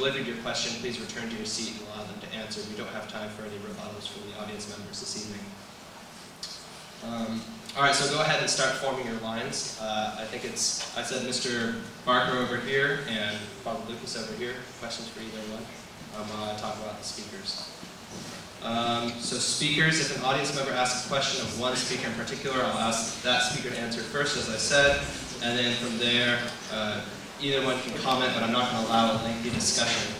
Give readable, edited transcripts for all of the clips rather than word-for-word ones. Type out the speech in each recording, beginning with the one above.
delivered your question, please return to your seat and allow them to answer. We don't have time for any rebuttals from the audience members this evening. All right, so go ahead and start forming your lines. I said Mr. Barker over here and Father Lucas over here. Questions for either one while I talk about the speakers. So speakers, if an audience member asks a question of one speaker in particular, I'll ask that speaker to answer first, as I said, and then from there, either one can comment, but I'm not going to allow a lengthy discussion.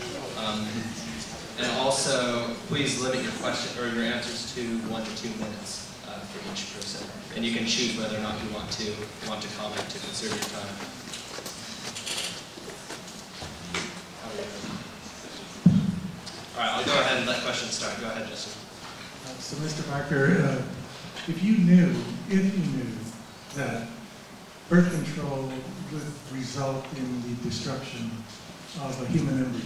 And also, please limit your question or your answers to 1 to 2 minutes for each person. And you can choose whether or not you want to comment to conserve your time. All right, I'll go ahead and let questions start. Go ahead, Justin. So, Mr. Barker, if you knew that birth control would result in the destruction of a human embryo,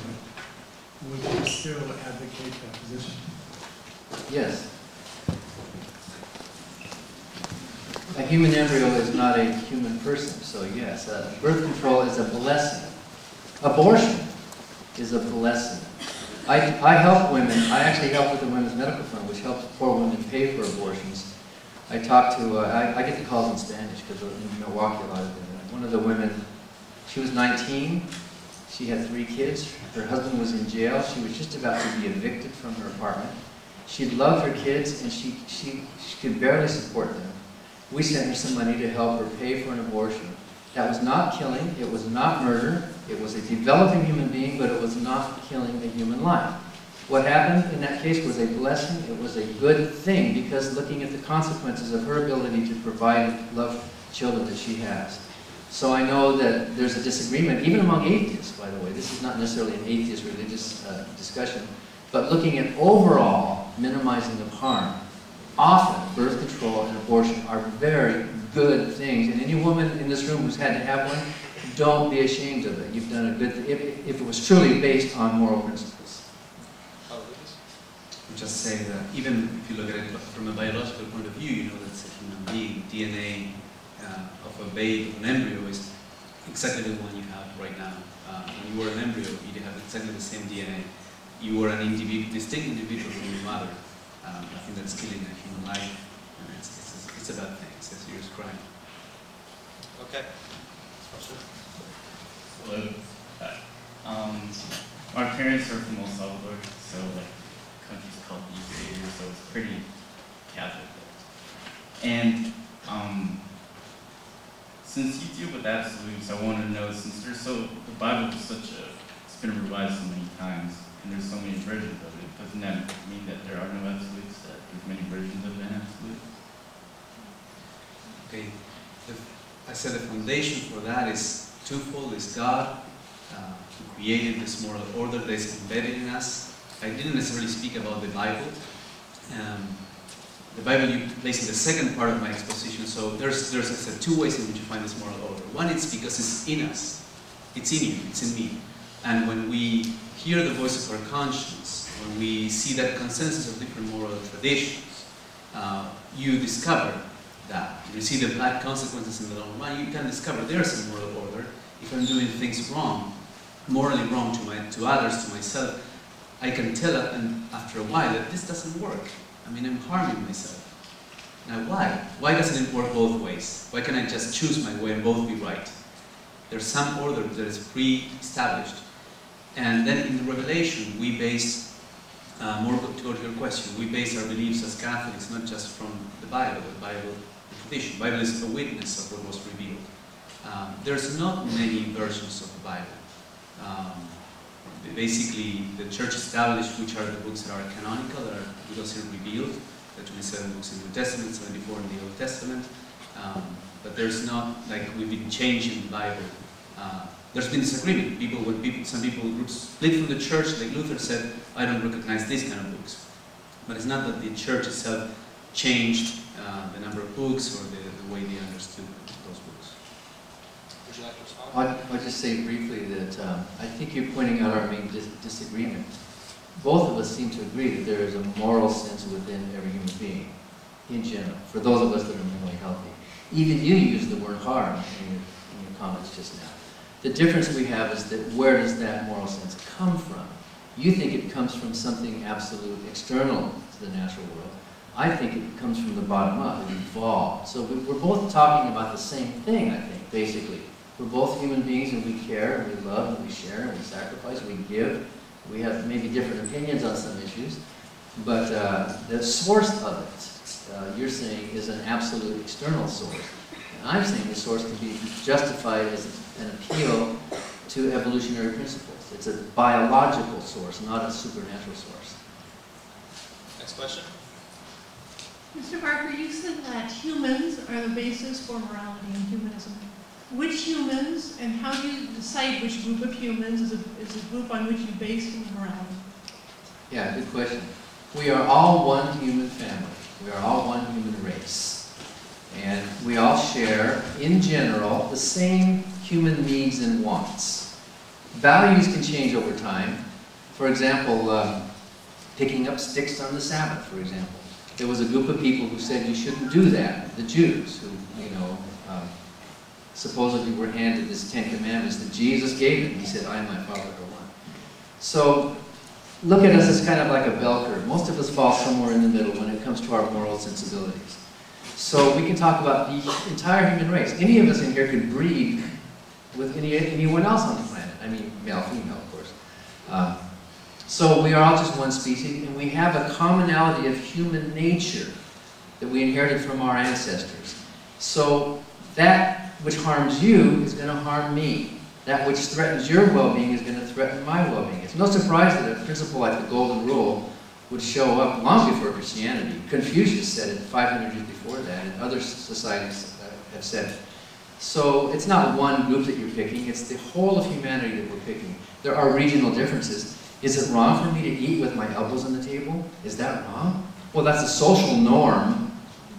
would you still advocate that position? Yes. A human embryo is not a human person, so yes. Birth control is a blessing. Abortion is a blessing. I help women. I actually help with the Women's Medical Fund, which helps poor women pay for abortions. I talk to, I get the calls in Spanish because in Milwaukee a lot of them. One of the women, she was 19. She had 3 kids. Her husband was in jail. She was just about to be evicted from her apartment. She loved her kids, and she could barely support them. We sent her some money to help her pay for an abortion. That was not killing. It was not murder. It was a developing human being, but it was not killing a human life. What happened in that case was a blessing. It was a good thing, because looking at the consequences of her ability to provide and love children that she has. So I know that there's a disagreement, even among atheists, by the way. This is not necessarily an atheist religious discussion. But looking at overall minimizing of harm, often birth control and abortion are very good things. And any woman in this room who's had to have one, don't be ashamed of it. You've done a good thing, if it was truly based on moral principles. I'm just saying that even if you look at it from a biological point of view, you know that's a human being. DNA of a babe, of an embryo, is exactly the one you have right now. When you were an embryo, you have exactly the same DNA. You were an individual, distinct individual from your mother. I think that's killing a human life, and it's a bad thing. It's a serious crime. Okay. Hello. Our parents are from El Salvador, so like country's called the UAE, so it's pretty Catholic. And since you deal with absolutes, I want to know, since there's the Bible is it's been revised so many times, and there's so many versions of it, doesn't that mean that there are no absolutes, that there's many versions of an absolute? Okay, I said the foundation for that is twofold. Is God who created this moral order that is embedded in us. I didn't necessarily speak about the Bible. The Bible you place in the second part of my exposition. So there's I said, 2 ways in which you find this moral order. One, it's because it's in us. It's in you. It's in me. And when we hear the voice of our conscience, when we see that consensus of different moral traditions, you discover that. You see the bad consequences in the long run. You can discover there's a moral order. If I'm doing things wrong, morally wrong to others, to myself, I can tell after a while that this doesn't work. I mean, I'm harming myself. Now, why? Why doesn't it work both ways? Why can't I just choose my way and both be right? There's some order that is pre-established. And then in the Revelation, we based, more to go to your question, we base our beliefs as Catholics not just from the Bible, the tradition. The Bible is a witness of what was revealed. There's not many versions of the Bible. Basically, the church established which are the books that are canonical, that are considered revealed, the 27 books in the New Testament, 74 in the Old Testament. But there's not, like, we've been changing the Bible. There's been disagreement. Some groups split from the church, like Luther said, I don't recognize these kind of books. But it's not that the church itself changed the number of books or the way they understood those books. Would you like to respond? I'll just say briefly that I think you're pointing out our main disagreement. Both of us seem to agree that there is a moral sense within every human being, in general, for those of us that are mentally healthy. Even you used the word harm in your comments just now. The difference we have is that where does that moral sense come from? You think it comes from something absolute external to the natural world. I think it comes from the bottom up, it evolved. So we're both talking about the same thing, I think, basically. We're both human beings, and we care, and we love, and we share, and we sacrifice, we give. We have maybe different opinions on some issues, but the source of it, you're saying, is an absolute external source. And I'm saying the source can be justified as an appeal to evolutionary principles. It's a biological source, not a supernatural source. Next question. Mr. Barker, you said that humans are the basis for morality in humanism. Which humans, and how do you decide which group of humans is a group on which you base your morality? Yeah, good question. We are all one human family. We are all one human race. And we all share, in general, the same human needs and wants. Values can change over time. For example, picking up sticks on the Sabbath, for example. There was a group of people who said you shouldn't do that. The Jews, who, supposedly were handed this 10 Commandments that Jesus gave them. He said, I and my Father are one. So look at us as kind of like a bell curve. Most of us fall somewhere in the middle when it comes to our moral sensibilities. So we can talk about the entire human race. Any of us in here could breed with anyone else on the planet. I mean, male, female, of course. So we are all just one species, and we have a commonality of human nature that we inherited from our ancestors. So that which harms you is going to harm me. That which threatens your well-being is going to threaten my well-being. It's no surprise that a principle like the Golden Rule would show up long before Christianity. Confucius said it 500 years before that, and other societies have said it. So it's not one group that you're picking, it's the whole of humanity that we're picking. There are regional differences. Is it wrong for me to eat with my elbows on the table? Is that wrong? Well, that's a social norm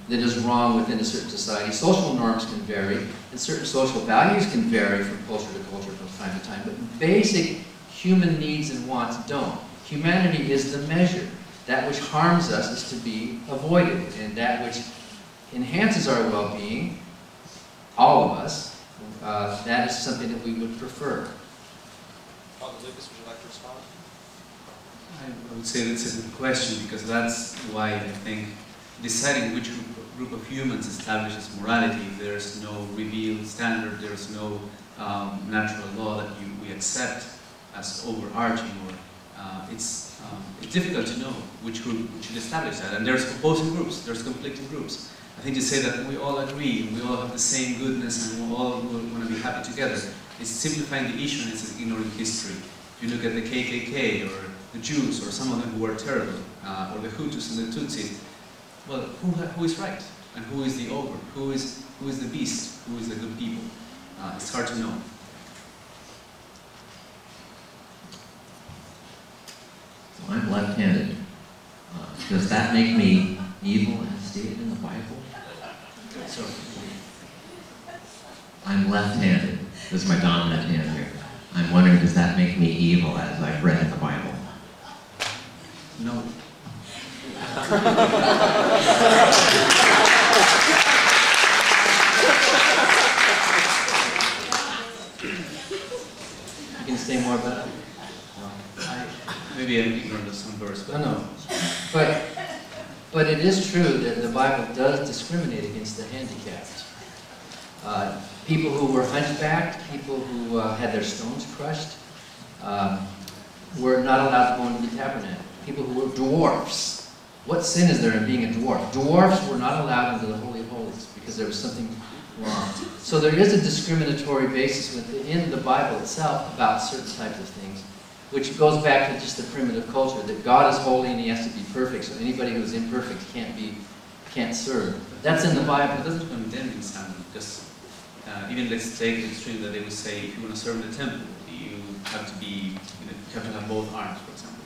that is wrong within a certain society. Social norms can vary, and certain social values can vary from culture to culture from time to time, but basic human needs and wants don't. Humanity is the measure. That which harms us is to be avoided, and that which enhances our well-being, all of us, that is something that we would prefer. Father Lucas, would you like to respond? I would say that's a good question, because that's why I think deciding which group of humans establishes morality, there's no revealed standard, there's no natural law that we accept as overarching, or it's difficult to know which group should establish that. And there's opposing groups, there's conflicting groups. I think to say that we all agree, we all have the same goodness, and we all want to be happy together, is simplifying the issue and it's ignoring history. If you look at the KKK, or the Jews, or some of them who were terrible, or the Hutus and the Tutsis, well, who is right? And who is the over? Who is the beast? Who is the good people? It's hard to know. So I'm left-handed. Does that make me evil as stated in the Bible? So, I'm left-handed. This is my dominant hand here. I'm wondering, does that make me evil as I've read in the Bible? No. you can say more about it? Maybe I'm ignorant of some verse, but No. But it is true that the Bible does discriminate against the handicapped. People who were hunchbacked, people who had their stones crushed, were not allowed to go into the tabernacle. People who were dwarfs. What sin is there in being a dwarf? Dwarfs were not allowed into the Holy of Holies because there was something wrong. So there is a discriminatory basis within the Bible itself about certain types of things, which goes back to just the primitive culture, that God is holy and he has to be perfect, so anybody who is imperfect can't serve. That's in the Bible. it doesn't condemn insanity, because even let's take the extreme that they would say, if you want to serve in the temple, you have to have both arms, for example.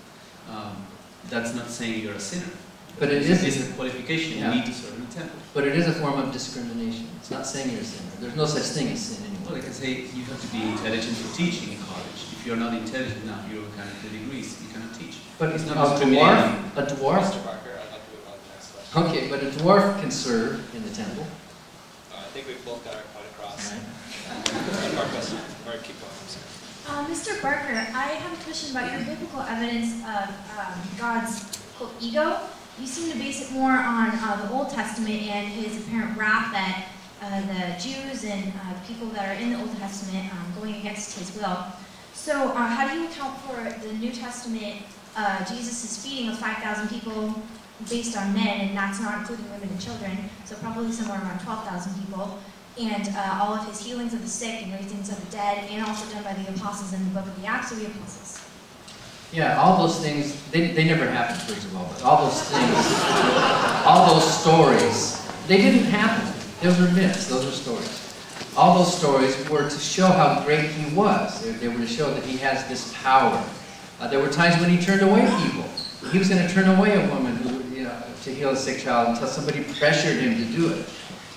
That's not saying you're a sinner. But it is a qualification. Yeah. You need to serve in the temple. But it is a form of discrimination. It's not saying you're a sinner. There's no such thing as sin Well, anymore. I can say you have to be intelligent for teaching in college. If you're not intelligent enough, you don't have the degrees, you cannot teach. But It's a not discriminating. dwarf, Mr. Barker, I'd like to move on to the next question. okay, but a dwarf can serve in the temple. I think we've both got our point across. Right? One more question. Or or keep going, I'm sorry. Mr. Barker, I have a question about your biblical evidence of God's quote, ego. You seem to base it more on the Old Testament and his apparent wrath at the Jews and people that are in the Old Testament going against his will. So how do you account for the New Testament, Jesus' feeding of 5,000 people based on men, and that's not including women and children, so probably somewhere around 12,000 people, and all of his healings of the sick and raisings of the dead, and also done by the apostles in the book of the Acts of the Apostles? Yeah, all those things, they never happened, first of all, but all those things, all those stories, they didn't happen. Those are myths, those are stories. All those stories were to show how great he was. They were to show that he has this power. There were times when he turned away people. He was going to turn away a woman who, to heal a sick child until somebody pressured him to do it.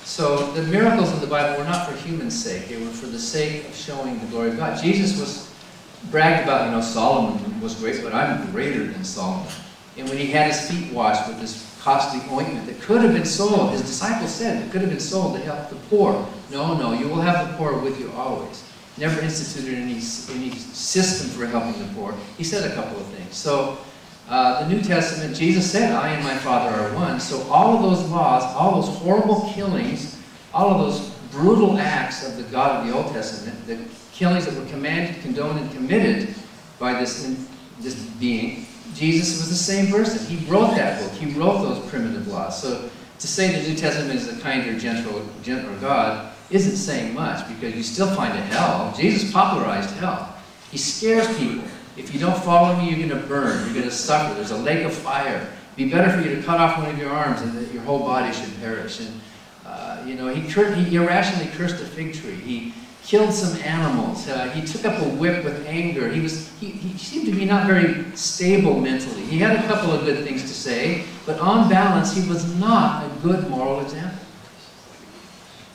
So the miracles in the Bible were not for human sake. They were for the sake of showing the glory of God. Jesus was bragged about, Solomon was great, but I'm greater than Solomon. And when he had his feet washed with this costly ointment that could have been sold, his disciples said it could have been sold to help the poor. No, you will have the poor with you always. Never instituted any system for helping the poor. He said a couple of things. So the New Testament, Jesus said, I and my Father are one. So all of those laws, all those horrible killings, all of those brutal acts of the God of the Old Testament, the killings that were commanded, condoned, and committed by this being, Jesus was the same person. He wrote that book. He wrote those primitive laws. So to say the New Testament is a kinder, gentler God isn't saying much, because you still find a hell. Jesus popularized hell. He scares people. If you don't follow me, you're going to burn. You're going to suffer. There's a lake of fire. It'd be better for you to cut off one of your arms and that your whole body should perish. And he irrationally cursed a fig tree. He killed some animals. He took up a whip with anger. He seemed to be not very stable mentally. He had a couple of good things to say, but on balance, he was not a good moral example.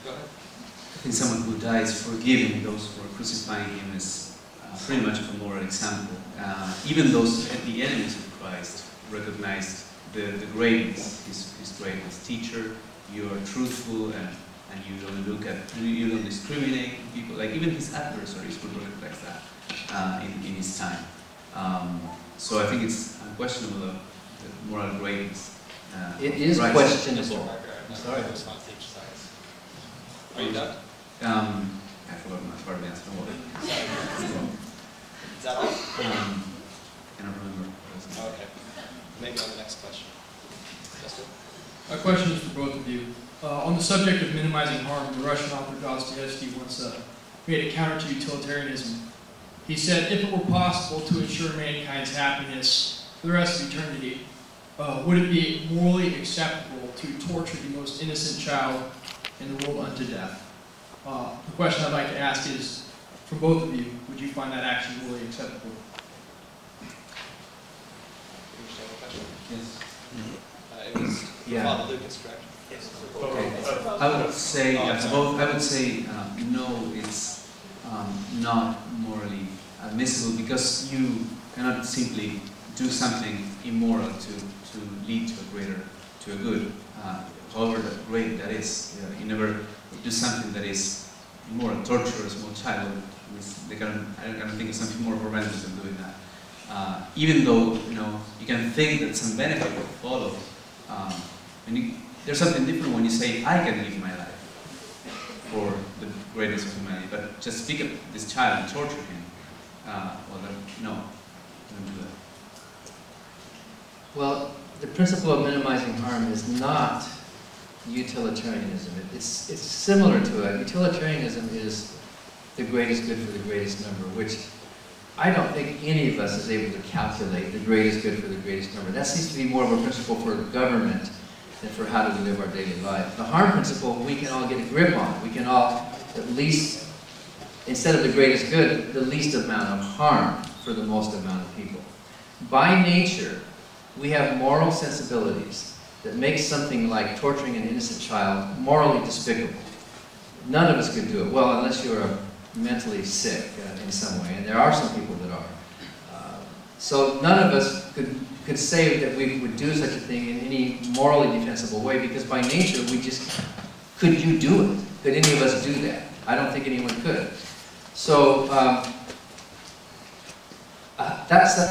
Go ahead. I think someone who dies forgiving those who are crucifying him is pretty much a moral example. Even those the enemies of Christ recognized the greatness, his greatness. Teacher, you are truthful and you don't discriminate people. Like even his adversaries would recognize that in his time. So I think it's unquestionable the moral greatness. It is Christ. questionable. I'm sorry. Response to each side. Are you done? I forgot my part of the answer. Is that all? I don't remember. Okay. Maybe on the next question. Justin? My question is for both of you. On the subject of minimizing harm, the Russian author Dostoevsky once made a counter to utilitarianism. He said, if it were possible to ensure mankind's happiness for the rest of eternity, would it be morally acceptable to torture the most innocent child in the world unto death? The question I'd like to ask is, from both of you, would you find that action morally acceptable? Understand the question? Yes. It was Father Lucas, correct? Yes. Okay. I would say no. It's not morally admissible, because you cannot simply do something immoral to lead to a good. However great that is, you never do something that is immoral. Torture a small child, I don't think it's something more horrendous than doing that. Even though you can think that some benefit will follow. There's something different when you say, I can live my life for the greatness of humanity, but just pick up this child and torture him. No, don't do that. Well, the principle of minimizing harm is not utilitarianism. It's similar to it. Utilitarianism is the greatest good for the greatest number, which I don't think any of us is able to calculate the greatest good for the greatest number. That seems to be more of a principle for government than for how do we live our daily life. The harm principle, we can all get a grip on. We can all, at least, instead of the greatest good, the least amount of harm for the most amount of people. By nature, we have moral sensibilities that make something like torturing an innocent child morally despicable. None of us could do it. Well, unless you're mentally sick in some way, and there are some people that are. So none of us could say that we would do such a thing in any morally defensible way, because by nature we just, could you do it? Could any of us do that? I don't think anyone could. So that's